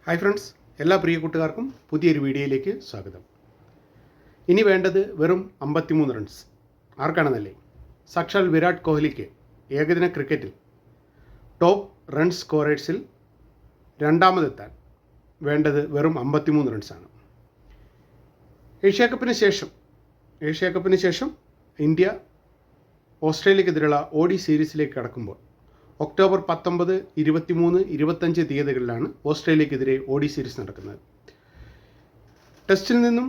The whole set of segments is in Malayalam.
ഹായ് ഫ്രണ്ട്സ്, എല്ലാ പ്രിയ കൂട്ടുകാർക്കും പുതിയൊരു വീഡിയോയിലേക്ക് സ്വാഗതം. ഇനി വേണ്ടത് വെറും 53 റൺസ്. ആർക്കാണെന്നല്ലേ? സാക്ഷാൽ വിരാട് കോഹ്ലിക്ക് ഏകദിന ക്രിക്കറ്റിൽ ടോപ്പ് റൺ സ്കോറേഴ്സിൽ രണ്ടാമതെത്താൻ വേണ്ടത് വെറും 53 റൺസാണ്. ഏഷ്യ കപ്പിന് ശേഷം ഇന്ത്യ ഓസ്ട്രേലിയക്കെതിരെയുള്ള ODI സീരീസിലേക്ക് കടക്കുമ്പോൾ ഒക്ടോബർ 19, 23, 25 തീയതികളിലാണ് ഓസ്ട്രേലിയക്കെതിരെ ODI സീരീസ് നടക്കുന്നത്. ടെസ്റ്റിൽ നിന്നും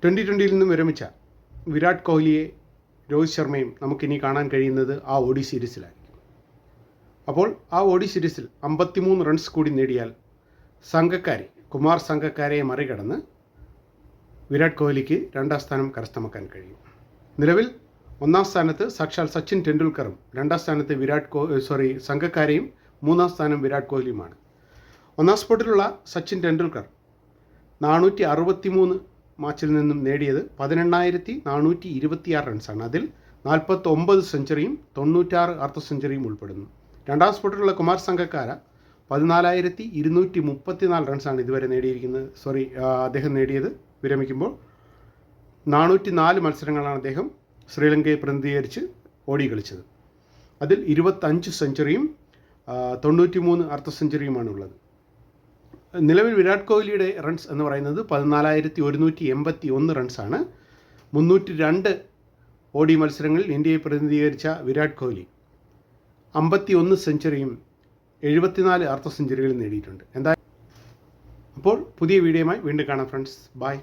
T20 നിന്നും വിരമിച്ച വിരാട് കോഹ്ലിയെ രോഹിത് ശർമ്മയും നമുക്കിനി കാണാൻ കഴിയുന്നത് ആ ODI സീരീസിലായിരിക്കും. അപ്പോൾ ആ ODI സീരീസിൽ 53 റൺസ് കൂടി നേടിയാൽ കുമാർ സംഗക്കാരയെ മറികടന്ന് വിരാട് കോഹ്ലിക്ക് രണ്ടാം സ്ഥാനം കരസ്ഥമാക്കാൻ കഴിയും. നിലവിൽ ഒന്നാം സ്ഥാനത്ത് സാക്ഷാൽ സച്ചിൻ ടെണ്ടുൽക്കറും രണ്ടാം സ്ഥാനത്ത് സംഗക്കാരയും മൂന്നാം സ്ഥാനം വിരാട് കോഹ്ലിയുമാണ്. ഒന്നാം സ്പോട്ടിലുള്ള സച്ചിൻ ടെണ്ടുൽക്കർ 463 മാച്ചിൽ നിന്നും നേടിയത് 18,426 റൺസാണ്. അതിൽ 49 സെഞ്ചുറിയും 96 അർദ്ധ സെഞ്ചുറിയും ഉൾപ്പെടുന്നു. രണ്ടാം സ്പോട്ടിലുള്ള കുമാർ സംഗക്കാര 14,234 റൺസാണ് ഇതുവരെ അദ്ദേഹം നേടിയത്. വിരമിക്കുമ്പോൾ 404 മത്സരങ്ങളാണ് അദ്ദേഹം ശ്രീലങ്കയെ പ്രതിനിധീകരിച്ച് ODI കളിച്ചത്. അതിൽ 25 സെഞ്ചുറിയും 93 അർദ്ധ സെഞ്ചുറിയുമാണ് ഉള്ളത്. നിലവിൽ വിരാട് കോഹ്ലിയുടെ റൺസ് എന്ന് പറയുന്നത് 14,181 റൺസാണ്. 302 ODI മത്സരങ്ങളിൽ ഇന്ത്യയെ പ്രതിനിധീകരിച്ച വിരാട് കോഹ്ലി 51 സെഞ്ചുറിയും 74 അർദ്ധ സെഞ്ചുറികളും നേടിയിട്ടുണ്ട്. അപ്പോൾ പുതിയ വീഡിയോയുമായി വീണ്ടും കാണാം ഫ്രണ്ട്സ്. ബൈ.